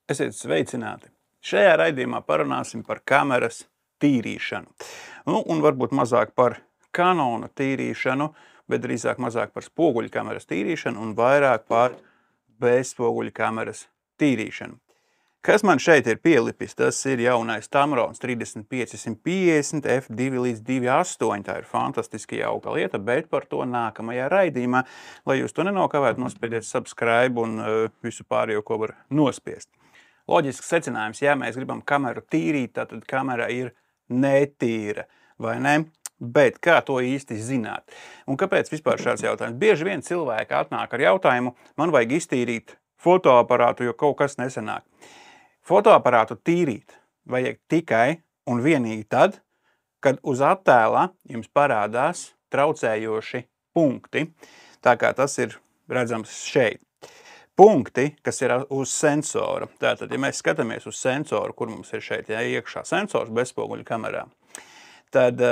Esiet sveicināti! Šajā raidījumā parunāsim par kameras tīrīšanu. Un varbūt mazāk par Canona tīrīšanu, bet drīzāk mazāk par spoguļu kameras tīrīšanu un vairāk par bezspoguļu kameras tīrīšanu. Kas man šeit ir pielipis, tas ir jaunais Tamrons 35-150 f2 līdz 2.8. Tā ir fantastiski jauka lieta, bet par to nākamajā raidījumā, lai jūs to nenokavētu, nospiediet subscribe un visu pārējo, ko var nospiest. Loģisks secinājums, ja mēs gribam kameru tīrīt, tad kamera ir netīra, vai ne? Bet kā to īsti zināt? Un kāpēc vispār šāds jautājums? Bieži vien cilvēki atnāk ar jautājumu, man vajag iztīrīt fotoaparātu, jo kaut kas nesanāk. Fotoaparātu tīrīt vajag tikai un vienīgi tad, kad uz attēla jums parādās traucējoši punkti, tā kā tas ir redzams šeit. Punkti, kas ir uz sensora. Tātad, ja mēs skatāmies uz sensoru, kur mums ir šeit iekšā sensors bezspoguļu kamerā, tad,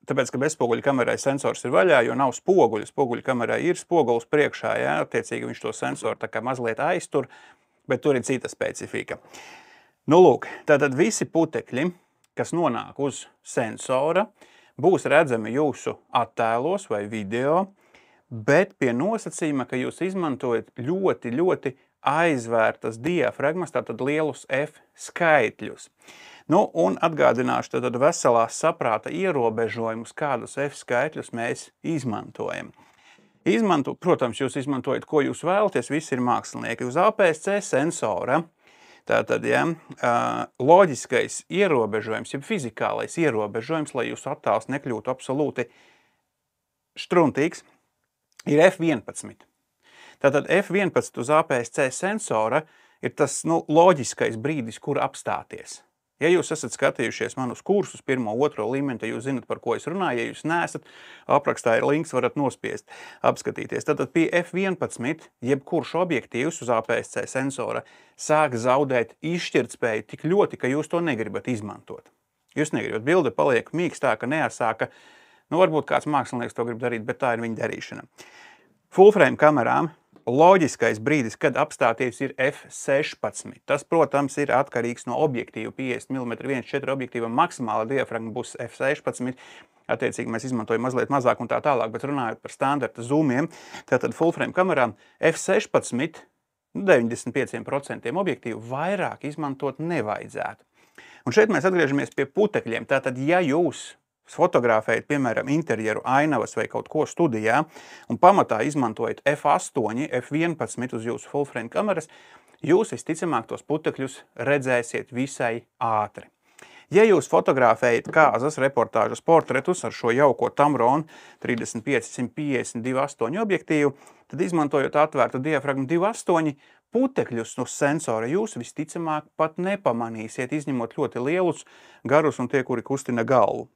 tāpēc, ka bezspoguļu kamerai sensors ir vaļā, jo nav spoguļu, spoguļu kamerai ir spogulis priekšā, attiecīgi viņš to sensoru tā kā mazliet aiztur, bet tur ir cita specifika. Nu, lūk, tātad visi putekļi, kas nonāk uz sensora, būs redzami jūsu attēlos vai video, bet pie nosacījuma, ka jūs izmantojat ļoti aizvērtas diafragmas, tātad lielus F skaitļus. Nu, un atgādināšu tātad veselās saprāta ierobežojumus, kādus F skaitļus mēs izmantojam. Protams, jūs izmantojat, ko jūs vēlaties, visi ir mākslinieki. Uz APS-C sensora, tātad, loģiskais ierobežojums, jeb fizikālais ierobežojums, lai jūsu attēls nekļūtu absolūti štruntīgs, ir F11. Tātad F11 uz APS-C sensora ir tas loģiskais brīdis, kur apstāties. Ja jūs esat skatījušies manus kursus 1. 2. līmeni, tad jūs zinat, par ko es runāju. Ja jūs neesat, aprakstā ir links, varat nospiest, apskatīties. Tātad pie F11 jebkurš objektīvs uz APS-C sensora sāk zaudēt izšķirtspēju tik ļoti, ka jūs to negribat izmantot. Jūs negribat. Bilde paliek mīkstāka, neasāka. Nu, varbūt kāds mākslinieks to grib darīt, bet tā ir viņa darīšana. Full-frame kamerām loģiskais brīdis, kad apstāties, ir F16. Tas, protams, ir atkarīgs no objektīva. 50 mm 1.4 objektīvam maksimāla diafragma būs F16. Attiecīgi mēs izmantojam mazliet mazāk un tā tālāk, bet runājot par standarta zoomiem, tātad full-frame kamerām F16 95% objektīvu vairāk izmantot nevajadzētu. Un šeit mēs atgriežamies pie putekļiem. Tātad, ja jūs fotografējat, piemēram, interjeru, ainavas vai kaut ko studijā un pamatā izmantojat F8, F11 uz jūsu full-frame kameras, jūs visticamāk tos putekļus redzēsiet visai ātri. Ja jūs fotografējat kāzas, reportāžas, portretus ar šo jauko Tamron 35-150 2.8 objektīvu, tad izmantojot atvērtu diafragmu 2.8, putekļus no sensora jūs visticamāk pat nepamanīsiet, izņemot ļoti lielus, garus un tie, kuri kustina galvu.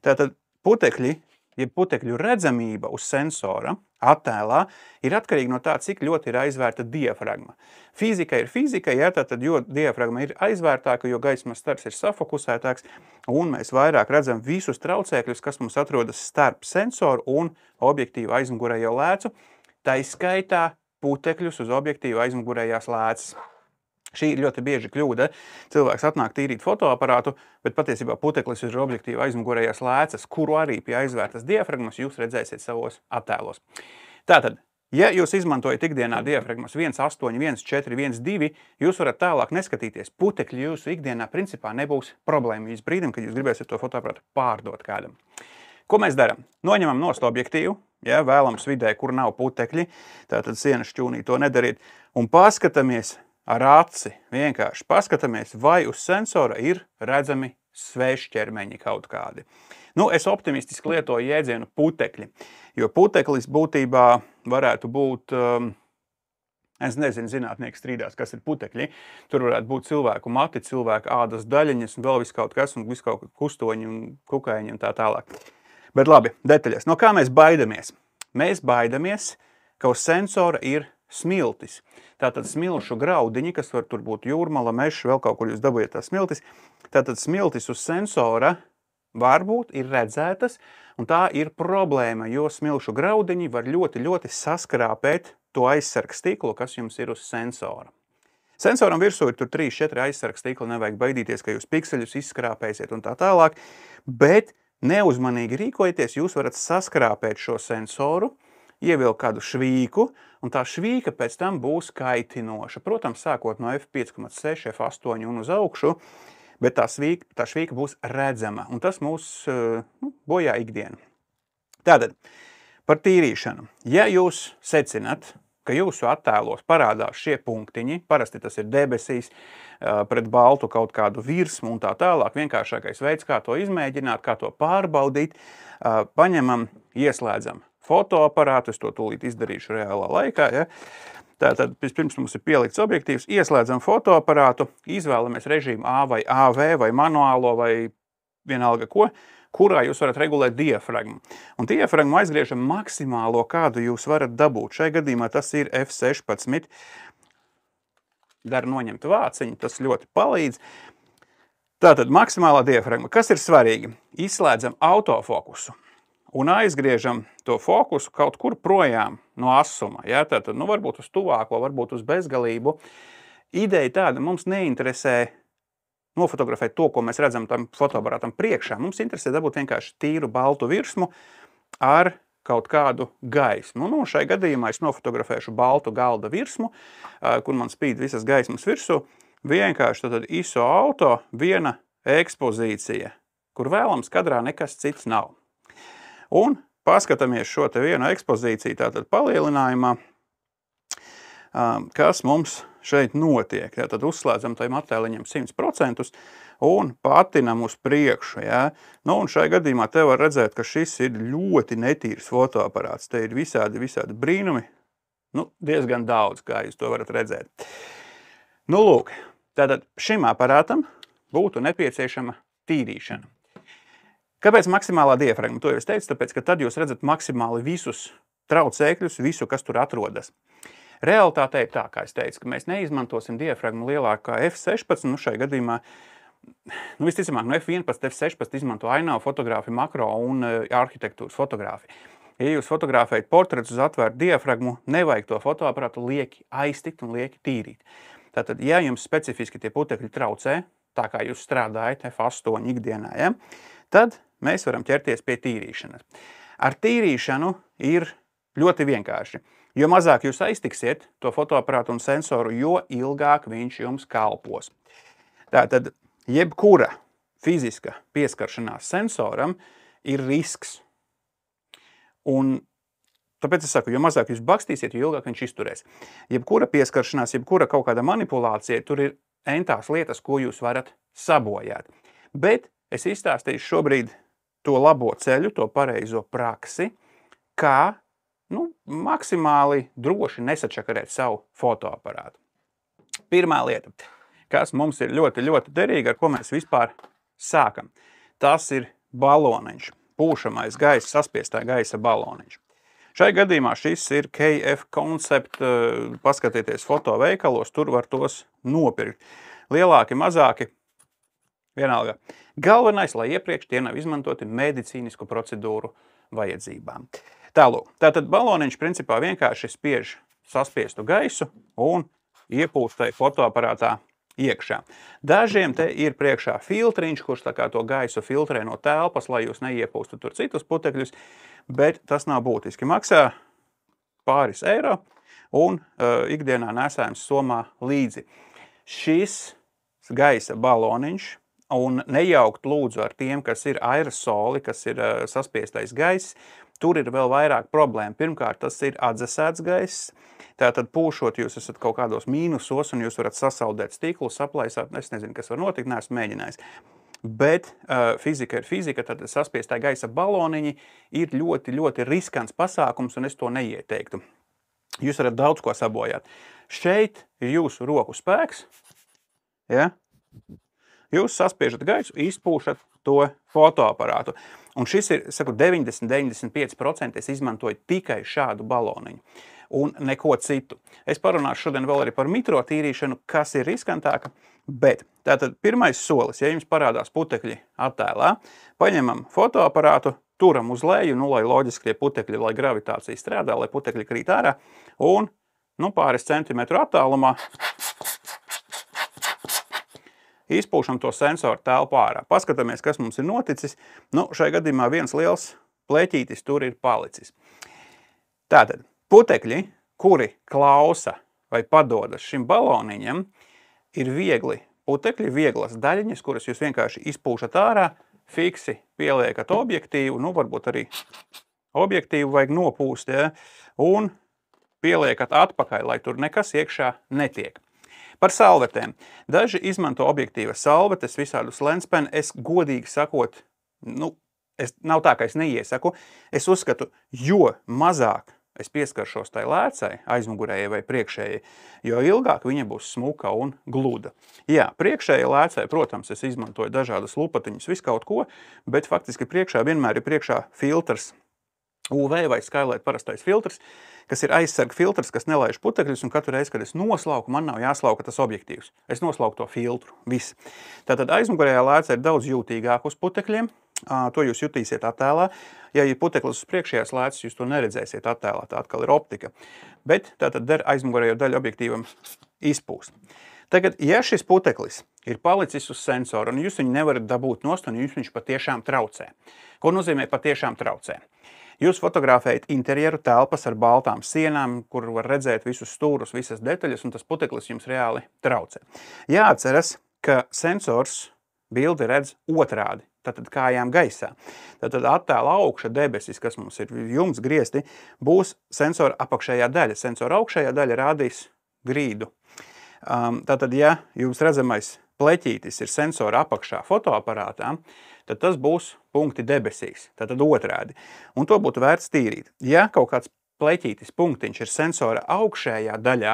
Tātad putekļi, ja putekļu redzamība uz sensora attēlā ir atkarīga no tā, cik ļoti ir aizvērta diafragma. Fizika ir fizika, tātad, jo diafragma ir aizvērtāka, jo gaismas stars ir safokusētāks, un mēs vairāk redzam visus traucēkļus, kas mums atrodas starp sensoru un objektīvu aizmugurējo lēcu, tā izskaitā putekļus uz objektīvu aizmugurējās lēcas. Šī ir ļoti bieži kļūda. Cilvēks atnāk tīrīt fotoaparātu, bet patiesībā puteklis ir objektīva aizmugurējās lēcas, kuru arī pie aizvērtas diafragmas jūs redzēsiet savos attēlos. Tātad, ja jūs izmantojat ikdienā diafragmas 1.8, 1.4, 1.2, jūs varat tālāk neskatīties. Putekļi jūsu ikdienā principā nebūs problēma līdz brīdim, kad jūs gribēsiet to fotoaparātu pārdot kādam. Ko mēs darām? Noņemam nost objektīvu, vēlams vidē, kur nav putekļi, tātad sienas šķūnī to nedariet, un paskatāmies ar aci, vienkārši paskatāmies, vai uz sensora ir redzami svešķermeņi kaut kādi. Nu, es optimistiski lietoju jēdzienu putekļi, jo puteklis būtībā varētu būt, es nezinu, zinātnieki strīdās, kas ir putekļi. Tur varētu būt cilvēku mati, cilvēku ādas daļiņas un vēl viss kaut kas, un viss kaut kustoņi un kukaiņi un tā tālāk. Bet labi, detaļas. No kā mēs baidamies? Mēs baidamies, ka uz sensora ir smiltis. Tātad smilšu graudiņi, kas var tur būt jūrmala, mežs, vēl kaut kur jūs dabūjat tās smiltis. Tātad smiltis uz sensora varbūt ir redzētas, un tā ir problēma, jo smilšu graudiņi var ļoti saskrāpēt to aizsargs stiklu, kas jums ir uz sensora. Sensoram virsū ir tur 3-4 aizsargs tīkli, nevajag baidīties, ka jūs pikseļus izskrāpēsiet un tā tālāk, bet neuzmanīgi rīkojieties, jūs varat saskrāpēt šo sensoru, ievilkt kādu švīku, un tā švīka pēc tam būs kaitinoša. Protams, sākot no F5,6, F8 un uz augšu, bet tā švīka būs redzama, un tas mūs bojā ikdienu. Tātad, par tīrīšanu. Ja jūs secināt, ka jūsu attēlos parādās šie punktiņi, parasti tas ir debesīs, pret baltu kaut kādu virsmu un tā tālāk, vienkāršākais veids, kā to izmēģināt, kā to pārbaudīt, paņemam, ieslēdzam fotoaparātu, es to tūlīt izdarīšu reālā laikā, ja? Tātad, pirms mums ir pielikts objektīvs, ieslēdzam fotoaparātu, izvēlamies režīmu A vai AV vai manuālo vai vienalga ko, kurā jūs varat regulēt diafragmu. Un diafragmu aizgriežam maksimālo, kādu jūs varat dabūt. Šai gadījumā tas ir F16. Dar noņemt vāciņu, tas ļoti palīdz. Tātad maksimālā diafragma. Kas ir svarīgi? Izslēdzam autofokusu un aizgriežam to fokusu kaut kur projām no asuma. Ja? Tātad, varbūt uz tuvāko, varbūt uz bezgalību. Ideja tāda, mums neinteresē nofotografēt to, ko mēs redzam tam fotoaparātam priekšā. Mums interesē dabūt vienkārši tīru baltu virsmu ar kaut kādu gaismu. Šai gadījumā es nofotografēšu baltu galda virsmu, kur man spīd visas gaismas virsū. Vienkārši tad ISO auto viena ekspozīcija, kur vēlams kadrā nekas cits nav. Un paskatāmies šo te vienu ekspozīciju tātad palielinājumā, kas mums šeit notiek. Tad uzslēdzam tajam attēliņam 100% un patinam uz priekšu. Ja? Un šai gadījumā te var redzēt, ka šis ir ļoti netīrs fotoaparāts. Te ir visādi brīnumi, diezgan daudz, kā jūs to varat redzēt. Lūk, tātad šim aparātam būtu nepieciešama tīrīšana. Kāpēc maksimālā diafragma? To jau es teicu, tāpēc, ka tad jūs redzat maksimāli visus traucēkļus, visu, kas tur atrodas. Realitāte ir tā, kā es teicu, ka mēs neizmantosim diafragmu lielāku kā F16, šai gadījumā, visticamāk, no F11, F16 izmanto ainavu fotogrāfiju, makro un arhitektūras fotogrāfiju. Ja jūs fotografējat portretus uz atvērtu diafragmu, nevajag to fotoaparātu lieki aiztikt un lieki tīrīt. Tātad, ja jums specifiski tie putekļi traucē, tā kā jūs strādājat F8 ikdienā, ja, tad mēs varam ķerties pie tīrīšanas. Ar tīrīšanu ir ļoti vienkārši. Jo mazāk jūs aiztiksiet to fotoaparātu un sensoru, jo ilgāk viņš jums kalpos. Tātad, jebkura fiziska pieskaršanās sensoram ir risks. Un tāpēc es saku, jo mazāk jūs bakstīsiet, jo ilgāk viņš izturēs. Jebkura pieskaršanās, jebkura kaut kāda manipulācija, tur ir entās lietas, ko jūs varat sabojāt. Bet es izstāstīšu šobrīd to labo ceļu, to pareizo praksi, kā maksimāli droši nesačakarēt savu fotoaparātu. Pirmā lieta, kas mums ir ļoti, ļoti derīga, ar ko mēs vispār sākam, tas ir baloniņš, pūšamais gaisa, saspiestā gaisa baloniņš. Šai gadījumā šis ir KF Concept, paskatieties fotoveikalos, tur var tos nopirkt. Lielāki, mazāki, vienalga. Galvenais, lai iepriekš tie nav izmantoti medicīnisku procedūru vajadzībām. Tālūk, tātad baloniņš principā vienkārši spiež saspiestu gaisu un iepūst tai fotoaparātā iekšā. Dažiem te ir priekšā filtriņš, kurš tā kā to gaisu filtrē no telpas, lai jūs neiepūstu tur citus putekļus, bet tas nav būtiski. Maksā pāris eiro un ikdienā nesājums somā līdzi. Šis gaisa baloniņš, un nejaukt lūdzu ar tiem, kas ir aerosoli, kas ir saspiestais gaiss, tur ir vēl vairāk problēma. Pirmkārt, tas ir atdzesēts gaiss, tātad pūšot jūs esat kaut kādos mīnusos un jūs varat sasaldēt stiklu, saplaisāt, es nezinu, kas var notikt, neesmu mēģinājis. Bet fizika ir fizika, tad saspiestā gaisa baloniņi ir ļoti, ļoti riskants pasākums un es to neieteiktu. Jūs varat daudz ko sabojāt. Šeit ir jūsu roku spēks, ja? Jūs saspiežat gaisu, izpūšat to fotoaparātu. Un šis ir, saku, 90–95% es izmantoju tikai šādu baloniņu un neko citu. Es parunāšu šodien vēl arī par mikrotīrīšanu, kas ir riskantāka, bet tātad pirmais solis, ja jums parādās putekļi attēlā, paņemam fotoaparātu, turam uz leju, lai loģiski tie putekļi, lai gravitācija strādā, lai putekļi krīt ārā, un pāris centimetru attālumā izpūšam to sensoru telpu ārā. Paskatāmies, kas mums ir noticis. Nu, šai gadījumā viens liels pleķītis tur ir palicis. Tātad, putekļi, kuri klausa vai padodas šim baloniņam, ir viegli putekļi, vieglas daļiņas, kuras jūs vienkārši izpūšat ārā, fiksi pieliekat objektīvu, nu varbūt arī objektīvu vajag nopūst, ja, un pieliekat atpakaļ, lai tur nekas iekšā netiek. Par salvetēm. Daži izmanto objektīvas salvetes, visādus lenspen. Es godīgi sakot, nav tā, ka es neiesaku. Es uzskatu, jo mazāk es pieskaršos tai lēcai, aizmugurējai vai priekšējai, jo ilgāk viņa būs smuka un gluda. Jā, priekšējai lēcai, protams, es izmantoju dažādas lupatiņas, visu kaut ko, bet faktiski priekšā vienmēr ir priekšā filtrs, UV vai Skylight parastais filtrs, kas ir aizsarga filtrs, kas nelaiž putekļus, un katru reizi, kad es noslauku, man nav jāslauka tas objektīvs. Es noslauku to filtru, viss. Tātad aizmugurējā lēca ir daudz jūtīgāk uz putekļiem, to jūs jutīsiet attēlā. Ja ir puteklis uz priekšējās lēcas, jūs to neredzēsiet attēlā, tā atkal ir optika. Bet tātad der aizmugurējo daļu objektīvam izpūst. Tagad, ja šis puteklis ir palicis uz sensora, un jūs viņu nevarat dabūt nost, un viņš patiešām traucē. Ko nozīmē patiešām traucē? Jūs fotografējat interjeru telpas ar baltām sienām, kur var redzēt visus stūrus, visas detaļas, un tas puteklis jums reāli traucē. Jāatceras, ka sensors bildi redz otrādi, tātad kājām gaisā. Tātad attēla augša debesis, kas mums ir jums griezti, būs sensora apakšējā daļa. Sensora augšējā daļa rādīs grīdu. Tātad, ja jums redzamais pleķītis ir sensora apakšā fotoaparātā, tad tas būs punkti debesīs, tātad otrādi. Un to būtu vērts tīrīt. Ja kaut kāds pleķītis punktiņš ir sensora augšējā daļā,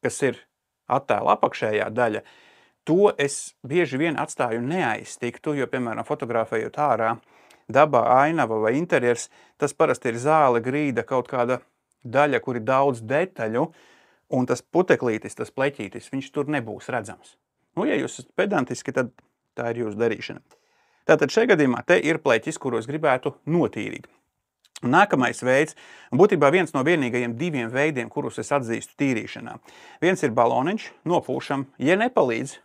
kas ir attēla apakšējā daļa, to es bieži vien atstāju neaiztiktu, jo, piemēram, fotografējot ārā dabā, ainava vai interjers, tas parasti ir zāle, grīda, kaut kāda daļa, kur ir daudz detaļu, un tas puteklītis, tas pleķītis, viņš tur nebūs redzams. Nu, ja jūs esat pedantiski, tad tā ir jūsu darīšana. Tātad šajā gadījumā te ir pleķis, kuros gribētu notīrīt. Nākamais veids, būtībā viens no vienīgajiem diviem veidiem, kurus es atzīstu tīrīšanā. Viens ir baloniņš, nopūšam, ja nepalīdz,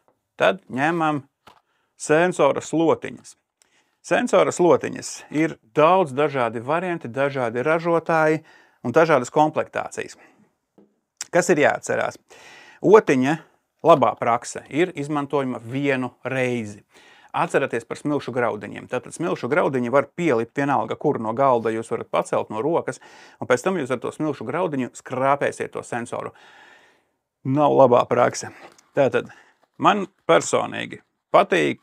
tad ņemam sensora slotiņas. Sensora slotiņas ir daudz dažādi varianti, dažādi ražotāji un dažādas komplektācijas. Kas ir jāatcerās? Otiņa, labā prakse, ir izmantojama vienu reizi. Atceraties par smilšu graudiņiem. Tātad smilšu graudiņi var pielikt vienalga, kur no galda jūs varat pacelt no rokas, un pēc tam jūs ar to smilšu graudiņu skrāpēsiet to sensoru. Nav labā prakse. Tātad man personīgi patīk,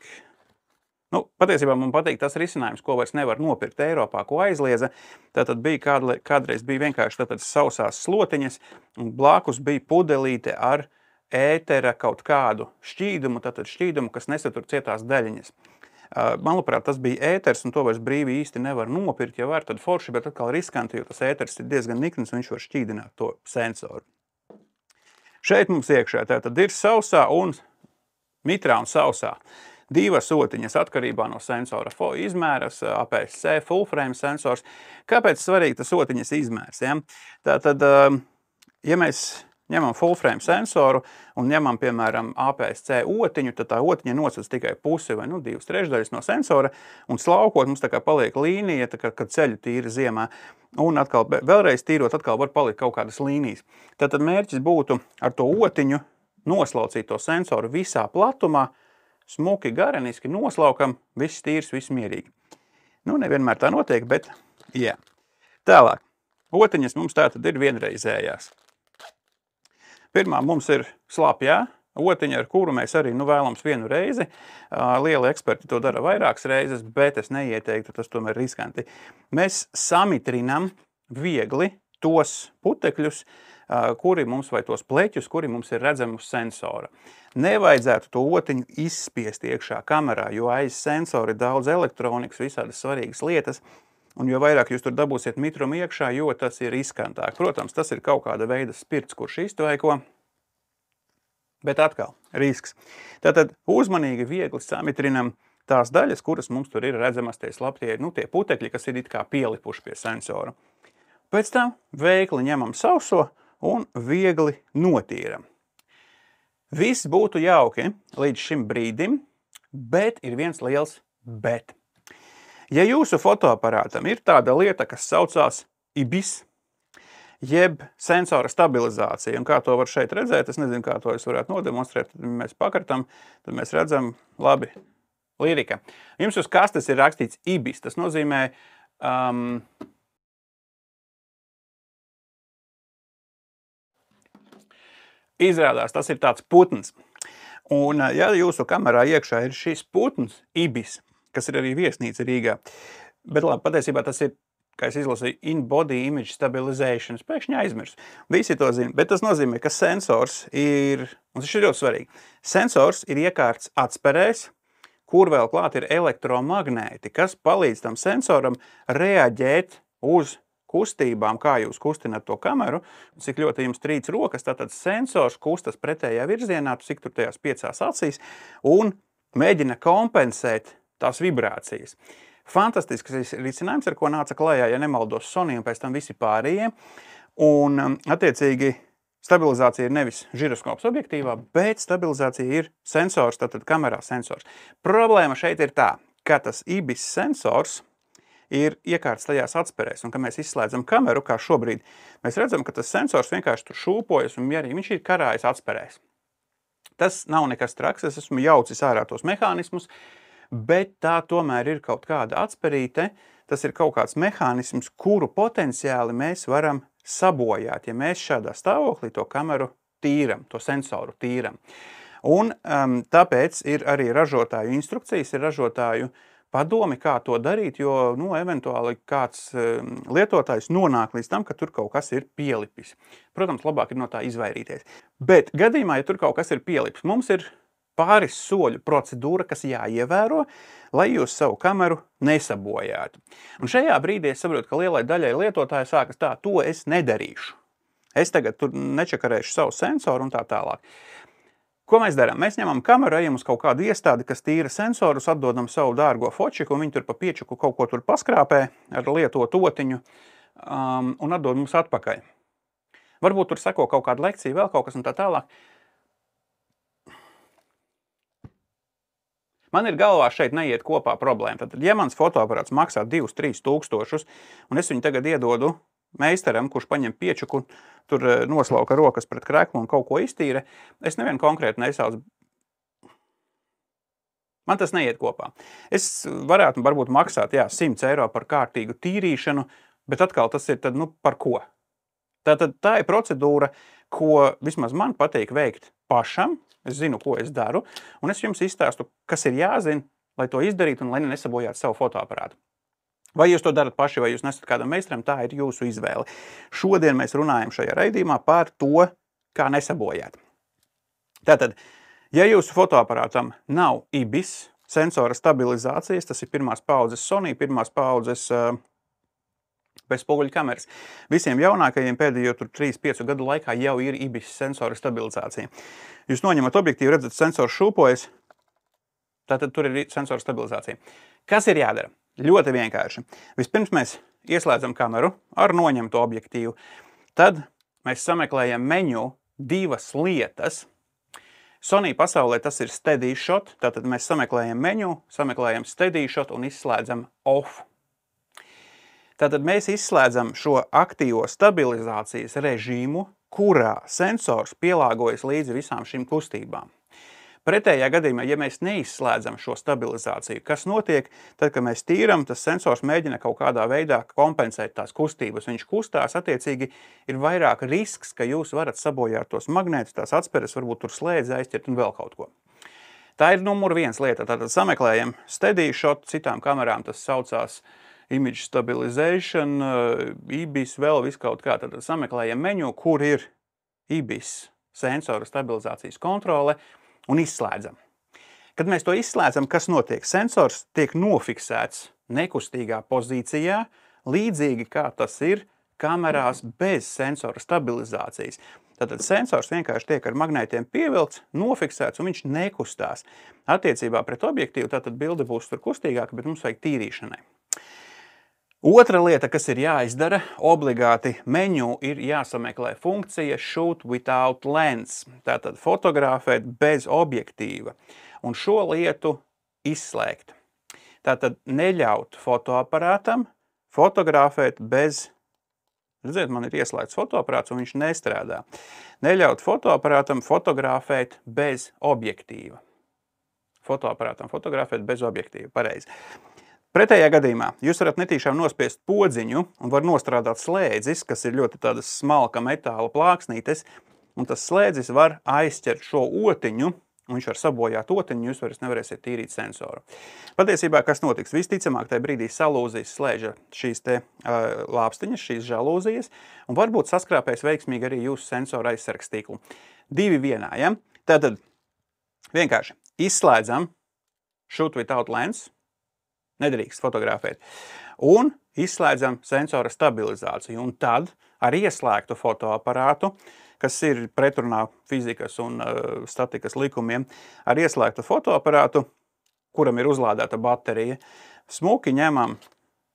patiesībā man patīk tas risinājums, ko vairs nevar nopirkt Eiropā, ko aizliedza. Tātad bija kādreiz bija vienkārši tātad sausās slotiņas, un blakus bija pudelīte ar ētera kaut kādu šķīdumu, tātad šķīdumu, kas nesatur cietās daļiņas. Manuprāt, tas bija ēters, un to vairs brīvi īsti nevar nopirkt, ja var, tad forši, bet atkal riskanti, jo tas ēters ir diezgan nikns, un viņš var šķīdināt to sensoru. Šeit mums iekšā tātad ir sausā un mitrā un sausā. Divas otiņas atkarībā no sensora izmēras, APS-C, full frame sensors. Kāpēc svarīgi tas otiņas izmērs? Ja? Tātad, ja mēs ņemam full frame sensoru un ņemam, piemēram, APS-C otiņu, tad tā otiņa nosacīs tikai pusi vai 2/3 no sensora, un slaukot mums tā kā paliek līnija, tā kā, kad ceļu tīri ziemā, un atkal vēlreiz tīrot, atkal var palikt kaut kādas līnijas. Tātad mērķis būtu ar to otiņu noslaucīt to sensoru visā platumā, smuki, gareniski noslaukam, viss tīrs, viss mierīgi. Nevienmēr tā notiek, bet jā. Tālāk, otiņas mums tātad ir vienreizējās. Pirmā mums ir slapjā otiņa, ar kuru mēs arī vēlams vienu reizi. Lieli eksperti to dara vairākas reizes, bet es neieteiktu, tas tomēr riskanti. Mēs samitrinam viegli tos putekļus, kuri mums vai tos pleķus, kuri mums ir redzami uz sensora. Nevajadzētu to otiņu izspiest iekšā kamerā, jo aiz sensora ir daudz elektronikas, visādas svarīgas lietas. Un jo vairāk jūs tur dabūsiet mitrumu iekšā, jo tas ir riskantāk. Protams, tas ir kaut kāda veida spirts, kurš iztvaiko, bet atkal risks. Tātad uzmanīgi viegli samitrinam tās daļas, kuras mums tur ir redzamas tie slaptie, tie putekļi, kas ir it kā pielipuši pie sensora. Pēc tam veikli ņemam sauso un viegli notīram. Viss būtu jauki līdz šim brīdim, bet ir viens liels bet. Ja jūsu fotoaparātam ir tāda lieta, kas saucās IBIS, jeb sensora stabilizācija, un kā to var šeit redzēt, es nezinu, kā to es varētu nodemonstrēt, tad mēs pakartam, tad mēs redzam, labi, lirika. Jums uz kastes ir rakstīts IBIS, tas nozīmē izrādās, tas ir tāds putns. Un ja jūsu kamerā iekšā ir šis putns, IBIS, kas ir arī viesnīca Rīgā, bet labi, patiesībā tas ir, kā es izlasīju, in-body image stabilization, es pēkšņi aizmirsu. Visi to zina, bet tas nozīmē, ka sensors ir, un tas ir ļoti svarīgi, sensors ir iekārts atsperēs, kur vēl klāt ir elektromagnēti, kas palīdz tam sensoram reaģēt uz kustībām, kā jūs kustināt to kameru, cik ļoti jums trīc rokas, tātad sensors kustas pretējā virzienā, cik tur tajās 5 acīs, un mēģina kompensēt tās vibrācijas. Fantastisks risinājums, ar ko nāca klajā, ja nemaldos Sony un pēc tam visi pārējie, un attiecīgi stabilizācija ir nevis žiroskops objektīvā, bet stabilizācija ir sensors, tātad kamerā sensors. Problēma šeit ir tā, ka tas IBIS sensors ir iekārts tajās atsperēs, un kad mēs izslēdzam kameru, kā šobrīd, mēs redzam, ka tas sensors vienkārši tur šūpojas un mierīgi, viņš ir karājis atsperēs. Tas nav nekas traks, es esmu jaucis ārā tos mehānismus, bet tā tomēr ir kaut kāda atsperīte, tas ir kaut kāds mehānisms, kuru potenciāli mēs varam sabojāt, ja mēs šādā stāvoklī to kameru tīram, to sensoru tīram. Un tāpēc ir arī ražotāju instrukcijas, ir ražotāju padomi, kā to darīt, jo, eventuāli kāds lietotājs nonāk līdz tam, ka tur kaut kas ir pielipis. Protams, labāk ir no tā izvairīties. Bet gadījumā, ja tur kaut kas ir pielipis, mums ir pāris soļu procedūra, kas jāievēro, lai jūs savu kameru nesabojātu. Un šajā brīdī es saprotu, ka lielai daļai lietotāji sākas tā, to es nedarīšu. Es tagad tur nečakarēšu savu sensoru un tā tālāk. Ko mēs darām? Mēs ņemam kameru, ejam uz kaut kādu iestādi, kas tīra sensorus, atdodam savu dārgo fočiku, un viņi tur pa piečuku kaut ko tur paskrāpē ar lietotu otiņu un atdod mums atpakaļ. Varbūt tur seko kaut kāda lekcija, vēl kaut kas un tā tālāk. Man ir galvā šeit neiet kopā problēma. Tad, ja mans fotoaparāts maksā 2-3 tūkstošus, un es viņu tagad iedodu meistaram, kurš paņem piečuku, tur noslauka rokas pret kreklu un kaut ko iztīra, es nevienu konkrēti nesaucu. Man tas neiet kopā. Es varētu varbūt maksāt 100 eiro par kārtīgu tīrīšanu, bet atkal tas ir tad, par ko? Tātad tā ir procedūra, ko vismaz man patīk veikt pašam, es zinu, ko es daru, un es jums izstāstu, kas ir jāzina, lai to izdarītu un lai nesabojātu savu fotoaparātu. Vai jūs to darat paši, vai jūs nesat kādam meistaram, tā ir jūsu izvēle. Šodien mēs runājam šajā raidījumā par to, kā nesabojāt. Tātad, ja jūsu fotoaparātam nav IBIS sensora stabilizācijas, tas ir pirmās paudzes Sony, pirmās paudzes bezspoguļu kameras. Visiem jaunākajiem pēdējo 3-5 gadu laikā jau ir IBIS sensora stabilizācija. Jūs noņemat objektīvu, redzat, sensors šūpojas, tātad tur ir sensora stabilizācija. Kas ir jādara? Ļoti vienkārši. Vispirms mēs ieslēdzam kameru ar noņemto objektīvu. Tad mēs sameklējam menu 2 lietas. Sony pasaulē tas ir steady shot, tātad mēs sameklējam menu, sameklējam steady shot un izslēdzam off. Tātad mēs izslēdzam šo aktīvo stabilizācijas režīmu, kurā sensors pielāgojas līdzi visām šīm kustībām. Pretējā gadījumā, ja mēs neizslēdzam šo stabilizāciju, kas notiek, tad, kad mēs tīram, tas sensors mēģina kaut kādā veidā kompensēt tās kustības. Viņš kustās, attiecīgi ir vairāk risks, ka jūs varat sabojāt tos magnētus, tās atsperes, varbūt tur slēdzi aizķert un vēl kaut ko. Tā ir numur 1 lieta. Tātad sameklējam steady shot, citām kamerām tas saucās image stabilization, IBIS, vēl viskaut kā. Tātad sameklējam menu, kur ir IBIS sensora stabilizācijas kontrole, un izslēdzam. Kad mēs to izslēdzam, kas notiek? Sensors tiek nofiksēts nekustīgā pozīcijā, līdzīgi kā tas ir kamerās bez sensora stabilizācijas. Tātad sensors vienkārši tiek ar magnētiem pievilkts, nofiksēts un viņš nekustās. Attiecībā pret objektīvu tātad bilde būs tur kustīgāka, bet mums vajag tīrīšanai. Otra lieta, kas ir jāizdara, obligāti menu ir jāsameklē funkcija Shoot without lens, tātad fotografēt bez objektīva, un šo lietu izslēgt. Tātad neļaut fotoaparātam fotografēt bez, redziet, man ir ieslēgts fotoaparāts un viņš nestrādā. Neļaut fotoaparātam fotografēt bez objektīva. Fotoaparātam fotografēt bez objektīva, pareizi. Pretējā gadījumā jūs varat netīšām nospiest podziņu un var nostrādāt slēdzis, kas ir ļoti tādas smalka metāla plāksnītes, un tas slēdzis var aizķert šo otiņu, un viņš var sabojāt otiņu, jūs vairs nevarēsiet tīrīt sensoru. Patiesībā, kas notiks? Visticamāk, tajā brīdī salūzīs slēdža šīs te lāpstiņas, šīs žalūzijas, un varbūt saskrāpēs veiksmīgi arī jūsu sensora aizsargs tīklu. 2 vienā, ja? Tātad vienkārši izslēdzam Shoot without lens, nedrīkst fotografēt, un izslēdzam sensora stabilizāciju, un tad ar ieslēgtu fotoaparātu, kas ir pretrunā fizikas un statikas likumiem, ar ieslēgtu fotoaparātu, kuram ir uzlādēta baterija, smuki ņemam,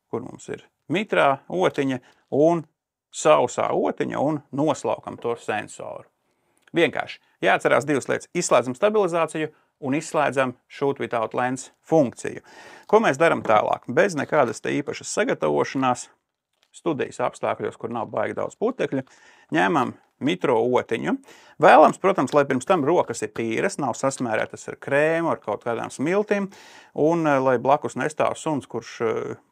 kur mums ir mitrā otiņa un sausā otiņa un noslaukam to sensoru. Vienkārši jāatcerās 2 lietas. Izslēdzam stabilizāciju un izslēdzam Shoot without lens funkciju. Ko mēs darām tālāk? Bez nekādas te īpašas sagatavošanās, studijas apstākļos, kur nav baigi daudz putekļu, ņemam mitro otiņu. Vēlams, protams, lai pirms tam rokas ir tīras, nav sasmērētas ar krēmu, ar kaut kādām smiltīm, un lai blakus nestāv suns, kurš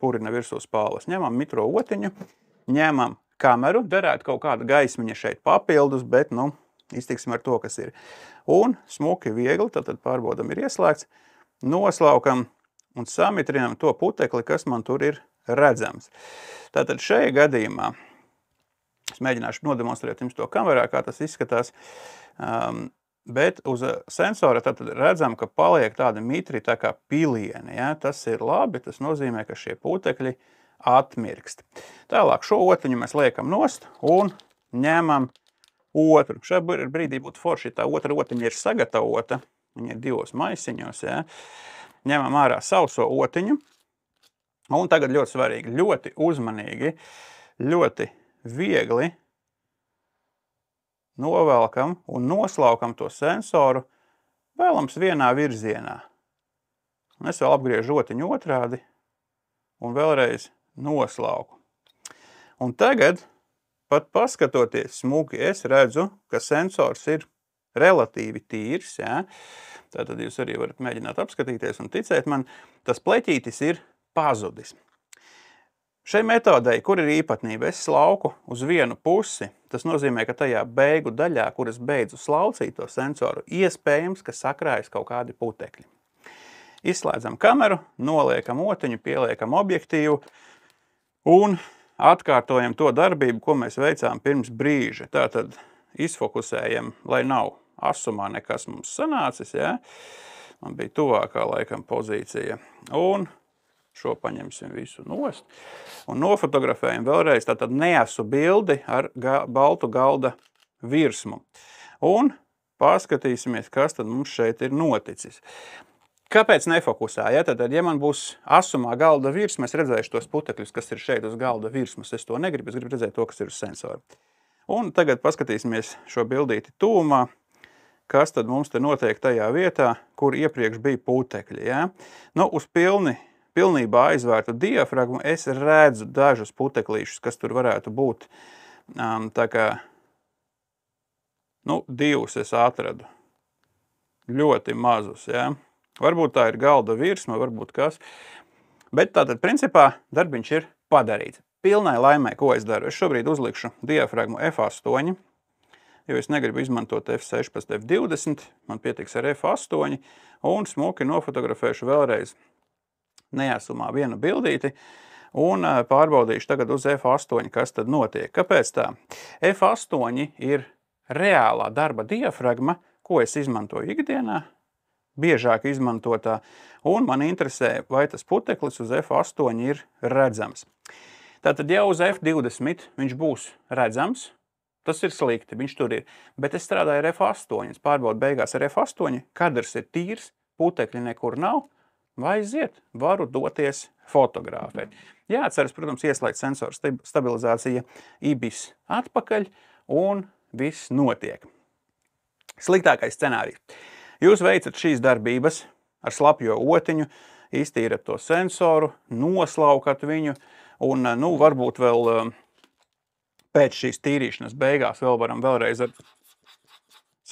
purina virsū spalvas. Ņemam mitro otiņu, ņemam kameru, derētu kaut kāda gaismiņa šeit papildus, bet, iztiksim ar to, kas ir. Un smuki viegli, tad pārbaudam ir ieslēgts, noslaukam un samitrinam to putekli, kas man tur ir redzams. Tātad šajā gadījumā, es mēģināšu nodemonstrēt jums to kamerā, kā tas izskatās, bet uz sensora tad redzam, ka paliek tādi mitri tā kā pilieni. Ja? Tas ir labi, tas nozīmē, ka šie putekļi atmirkst. Tālāk šo otiņu mēs liekam nost un ņemam otru. Šajā brīdī būtu forši, tā otra otiņa ir sagatavota, viņa ir 2 maisiņos, ja? Ņemam ārā sauso otiņu, un tagad ļoti svarīgi, ļoti uzmanīgi, ļoti viegli novelkam un noslaukam to sensoru, vēlams vienā virzienā. Un es vēl apgriežu otiņu otrādi un vēlreiz noslauku. Un tagad, pat paskatoties smuki, es redzu, ka sensors ir relatīvi tīrs. Ja? Tātad jūs arī varat mēģināt apskatīties un ticēt man, tas pleķītis ir pazudis. Šai metodei, kur ir īpatnība, es slauku uz vienu pusi, tas nozīmē, ka tajā beigu daļā, kuras beidzu slaucīt to sensoru, iespējams, ka sakrājas kaut kādi putekļi. Izslēdzam kameru, noliekam otiņu, pieliekam objektīvu un atkārtojam to darbību, ko mēs veicām pirms brīža. Tātad izfokusējam, lai nav asumā nekas mums sanācis, ja? Man bija tuvākā laikam pozīcija. Un šo paņemsim visu nost un nofotografējam vēlreiz tātad neasu bildi ar baltu galda virsmu. Un paskatīsimies, kas tad mums šeit ir noticis. Kāpēc nefokusā? Ja? Tad, ja man būs asumā galda virsma, es redzēšu tos putekļus, kas ir šeit uz galda virsmas. Es to negribu, es gribu redzēt to, kas ir uz sensora. Un tagad paskatīsimies šo bildīti tūmā, kas tad mums te notiek tajā vietā, kur iepriekš bija putekļi. Ja? Uz pilnībā aizvērtu diafragmu es redzu dažus puteklīšus, kas tur varētu būt. Tā kā, 2 es atradu. Ļoti mazus, ja? Varbūt tā ir galda virsma, varbūt kas. Bet tātad, principā, darbiņš ir padarīts. Pilnai laimē, ko es daru? Es šobrīd uzlikšu diafragmu F8, jo es negribu izmantot F16, F20, man pietiks ar F8, un smuki nofotografēšu vēlreiz neasumā vienu bildīti, un pārbaudīšu tagad uz F8, kas tad notiek. Kāpēc tā? F8 ir reālā darba diafragma, ko es izmantoju ikdienā, biežāk izmantotā, un man interesē, vai tas puteklis uz F8 ir redzams. Tātad, ja uz F20 viņš būs redzams, tas ir slikti, viņš tur ir, bet es strādāju ar F8, es pārbaudu beigās ar F8, kadrs ir tīrs, putekļi nekur nav, vai aiziet, varu doties fotografēt. Jāatceras, protams, ieslēgt sensoru stabilizācija IBIS atpakaļ un viss notiek. Sliktākais scenārijs. Jūs veicat šīs darbības ar slapjo otiņu, iztīrat to sensoru, noslaukat viņu un, varbūt vēl pēc šīs tīrīšanas beigās vēl varam vēlreiz ar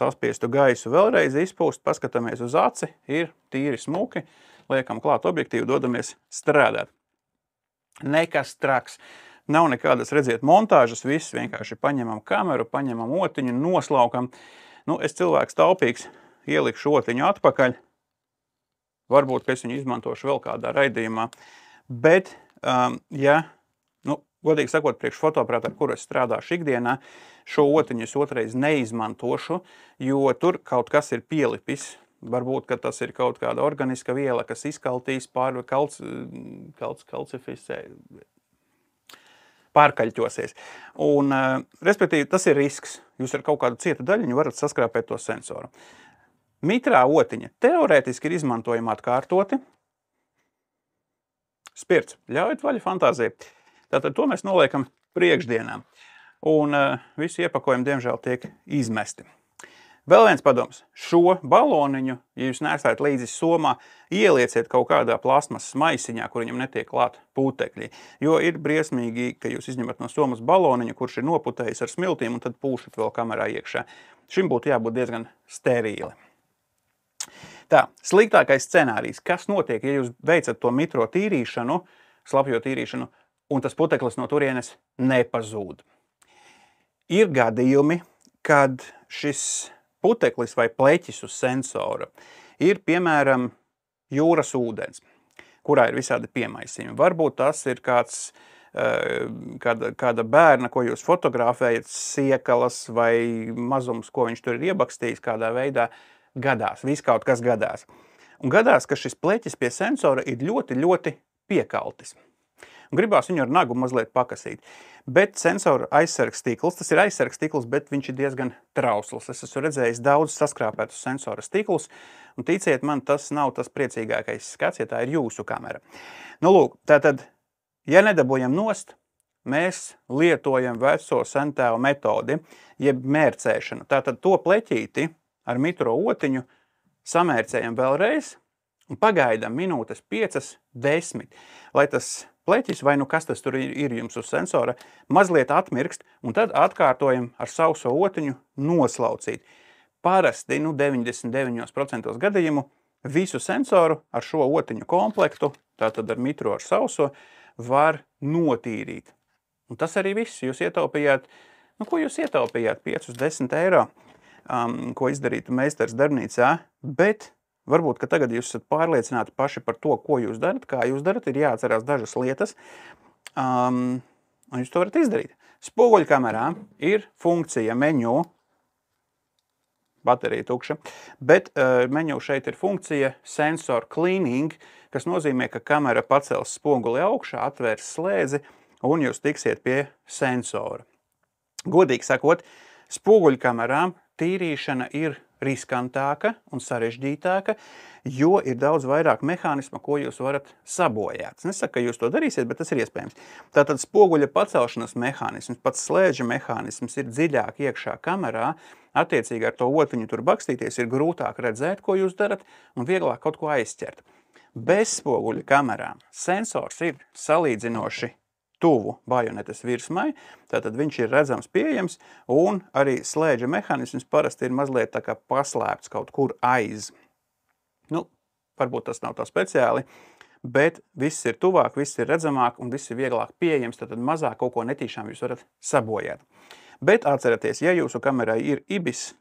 saspiestu gaisu vēlreiz izpūst, paskatāmies uz aci, ir tīri smuki, liekam klāt objektīvu, dodamies strādāt. Nekas traks. Nav nekādas, redziet, montāžas, viss vienkārši paņemam kameru, paņemam otiņu, noslaukam. Es cilvēks taupīgs, ielikšu otiņu atpakaļ. Varbūt, ka es viņu izmantošu vēl kādā raidījumā. Bet, godīgi sakot, priekš fotoaparāta, ar kuru es strādāšu ikdienā, šo otiņu es otrais neizmantošu, jo tur kaut kas ir pielipis. Varbūt, ka tas ir kaut kāda organiska viela, kas izkaltīs, pārkaļķosies. Un, respektīvi, tas ir risks. Jūs ar kaut kādu cietu daļiņu varat saskrāpēt to sensoru. Mitrā otiņa teorētiski ir izmantojama atkārtoti. Spirts. Ļaujiet vaļa fantāziju. Tātad to mēs noliekam priekšdienā. Un visi iepakojumi, diemžēl, tiek izmesti. Vēl viens padoms. Šo baloniņu, ja jūs nesat līdzi somā, ielieciet kaut kādā plasmasas maisiņā, kur viņam netiek klāt putekļi. Jo ir briesmīgi, ka jūs izņemat no somas baloniņu, kurš ir noputējis ar smiltīm, un tad pūšat vēl kamerā iekšā. Šim būtu jābūt diezgan sterīli. Tā, sliktākais scenārijs. Kas notiek, ja jūs veicat to mitro tīrīšanu, slapjo tīrīšanu, un tas puteklis no turienes nepazūd? Ir gadījumi, kad šis puteklis vai pleķis uz sensora ir, piemēram, jūras ūdens, kurā ir visādi piemaisījumi. Varbūt tas ir kāda bērna, ko jūs fotografējat, siekalas vai mazums, ko viņš tur ir iebakstījis kādā veidā, gadās. Viss kaut kas gadās. Un gadās, ka šis pleķis pie sensora ir ļoti, ļoti piekaltis. Un gribās viņu ar nagu mazliet pakasīt. Bet sensora aizsargs stikls, tas ir aizsargs stikls, bet viņš ir diezgan trausls. Es esmu redzējis daudz saskrāpētus sensora stiklus, un ticiet man, tas nav tas priecīgākais skats, ja tā ir jūsu kamera. Lūk, tātad, ja nedabūjam nost, mēs lietojam veco sentēvu metodi, jeb mērcēšanu. Tātad to pleķīti ar mitro otiņu samērcējam vēlreiz un pagaidām minūtes 5, 10, lai tas pleķis vai kas tas tur ir jums uz sensora, mazliet atmirkst, un tad atkārtojam ar sauso otiņu noslaucīt. Parasti 99% gadījumu visu sensoru ar šo otiņu komplektu, tātad ar mitro ar sauso, var notīrīt. Un tas arī viss. Jūs ietaupījāt, ko jūs ietaupījāt? 5-10 eiro, ko izdarītu meistars darbnīcā, bet varbūt, ka tagad jūs esat pārliecināti paši par to, ko jūs darat, kā jūs darat, ir jāatcerās dažas lietas, un jūs to varat izdarīt. Spoguļkamerā ir funkcija meņu, baterija tukša, bet meņu šeit ir funkcija sensor cleaning, kas nozīmē, ka kamera pacels spoguli augšā, atvērs slēdzi, un jūs tiksiet pie sensora. Godīgi sakot, spoguļkamerām tīrīšana ir riskantāka un sarežģītāka, jo ir daudz vairāk mehānisma, ko jūs varat sabojāt. Es nesaku, ka jūs to darīsiet, bet tas ir iespējams. Tātad spoguļa pacelšanas mehānisms, pats slēdža mehānisms ir dziļāk iekšā kamerā, attiecīgi ar to otiņu tur bakstīties ir grūtāk redzēt, ko jūs darat, un vieglāk kaut ko aizķert. Bez spoguļa kamerām sensors ir salīdzinoši tuvu bajonetes virsmai, tātad viņš ir redzams pieejams, un arī slēdža mehānisms parasti ir mazliet tā kā paslēpts kaut kur aiz. Varbūt tas nav tā speciāli, bet viss ir tuvāk, viss ir redzamāk un viss ir vieglāk pieejams, tātad mazāk kaut ko netīšām jūs varat sabojāt. Bet atcerieties, ja jūsu kamerai ir IBIS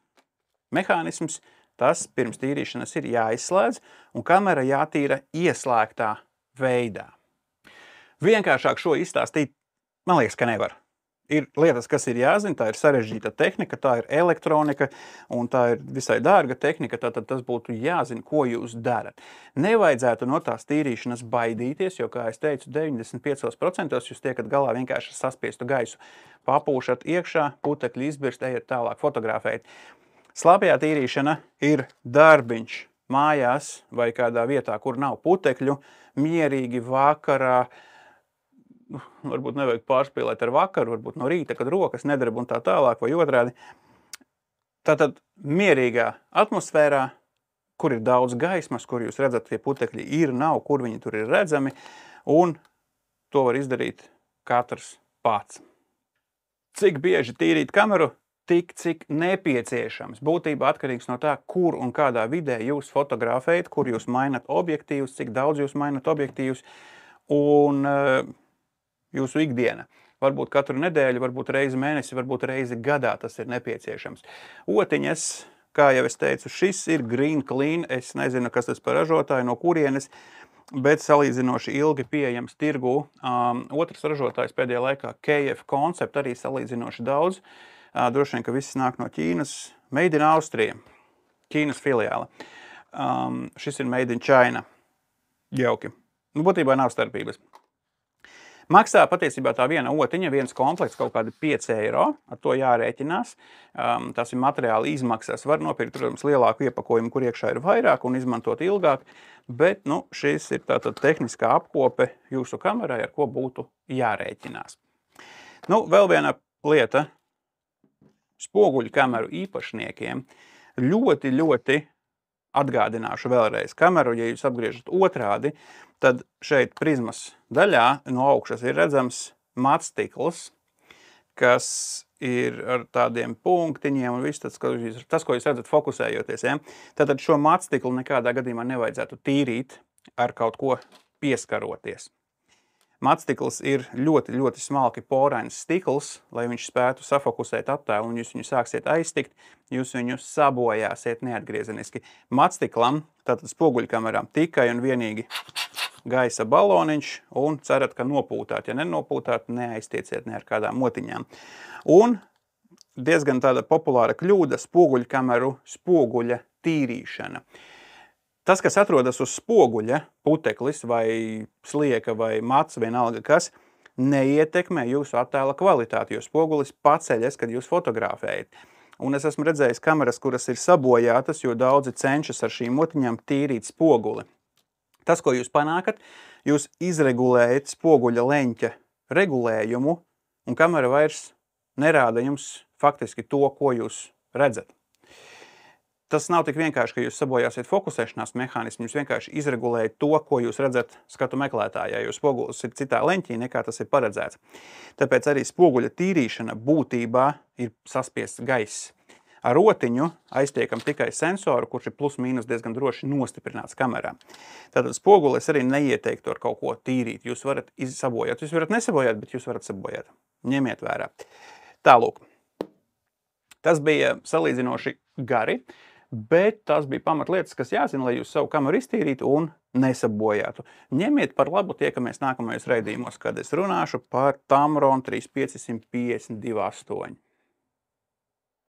mehānisms, tas pirms tīrīšanas ir jāizslēdz, un kamera jātīra ieslēgtā veidā. Vienkāršāk šo izstāstīt, man liekas, ka nevar. Ir lietas, kas ir jāzina, tā ir sarežģīta tehnika, tā ir elektronika, un tā ir visai dārga tehnika, tātad tas būtu jāzina, ko jūs darat. Nevajadzētu no tās tīrīšanas baidīties, jo, kā es teicu, 95% jūs tiekat galā vienkārši saspiestu gaisu. Papūšat iekšā, putekļi izbirst, ejat tālāk fotografēt. Slapjā tīrīšana ir darbiņš. mājās vai kādā vietā, kur nav putekļu, mierīgi vakarā, varbūt nevajag pārspīlēt ar vakaru, varbūt no rīta, kad rokas nedarb un tā tālāk vai otrādi. Tātad mierīgā atmosfērā, kur ir daudz gaismas, kur jūs redzat, tie putekļi ir, nav, kur viņi tur ir redzami, un to var izdarīt katrs pats. Cik bieži tīrīt kameru? Tik, cik nepieciešams. Būtībā atkarīgs no tā, kur un kādā vidē jūs fotografējat, kur jūs mainat objektīvus, cik daudz jūs mainat objektīvus, un jūsu ikdiena. Varbūt katru nedēļu, varbūt reizi mēnesi, varbūt reizi gadā tas ir nepieciešams. Otiņas, kā jau es teicu, šis ir Green Clean. Es nezinu, kas tas par ražotāju, no kurienes, bet salīdzinoši ilgi pieejams tirgū. Otrs ražotājs pēdējā laikā, KF Concept, arī salīdzinoši daudz. Droši vien, ka viss nāk no Ķīnas. Made in Austrija. Ķīnas filiāla. Šis ir Made in China. Jauki. Būtībā nav starpības. Maksā patiesībā tā viena otiņa, viens komplekts kaut kādi 5 eiro. Ar to jārēķinās. Tas ir materiāli izmaksas. Var nopirkt, protams, lielāku iepakojumu, kur iekšā ir vairāk un izmantot ilgāk. Bet šis ir tātad tehniskā apkope jūsu kamerai, ar ko būtu jārēķinās. Vēl viena lieta. Spoguļu kameru īpašniekiem ļoti, ļoti atgādināšu vēlreiz kameru, ja jūs apgriežat otrādi, tad šeit prizmas daļā no augšas ir redzams matstikls, kas ir ar tādiem punktiņiem un viss tas, ko jūs redzat fokusējoties. Ja? Tātad šo matstiklu nekādā gadījumā nevajadzētu tīrīt ar kaut ko pieskaroties. Matstikls ir ļoti, ļoti smalki porains stikls, lai viņš spētu safokusēt attēlu, un jūs viņu sāksiet aiztikt, jūs viņu sabojāsiet neatgriezeniski. Matstiklam, tātad spoguļkamerām, tikai un vienīgi gaisa baloniņš, un cerat, ka nopūtāt. Ja nenopūtāt, neaiztieciet ne ar kādām motiņām. Un diezgan tāda populāra kļūda spoguļkameru spoguļa tīrīšana. Tas, kas atrodas uz spoguļa, puteklis vai slieka vai mats, vienalga kas, neietekmē jūsu attēla kvalitāti, jo spogulis paceļas, kad jūs fotografējat. Un es esmu redzējis kameras, kuras ir sabojātas, jo daudzi cenšas ar šīm motiņām tīrīt spoguli. Tas, ko jūs panākat, jūs izregulējat spoguļa leņķa regulējumu, un kamera vairs nerāda jums faktiski to, ko jūs redzat. Tas nav tik vienkārši, ka jūs sabojāsiet fokusēšanās mehānismu, jūs vienkārši izregulējat to, ko jūs redzat skatu meklētājā, jo spogulis ir citā leņķī, nekā tas ir paredzēts. Tāpēc arī spoguļa tīrīšana būtībā ir saspiests gaiss. Ar rotiņu aiztiekam tikai sensoru, kurš ir plus mīnus diezgan droši nostiprināts kamerā. Tātad spogulis arī neieteiktu ar kaut ko tīrīt. Jūs varat sabojāt. Jūs varat nesabojāt, bet jūs varat sabojāt. Ņemiet vērā. Tālūk. Tas bija salīdzinoši gari. Bet tās bija pamatlietas, kas jāzina, lai jūs savu kameru iztīrītu un nesabojātu. Ņemiet par labu, tiekamies nākamajos raidījumos, kad es runāšu par Tamron 35 152 8.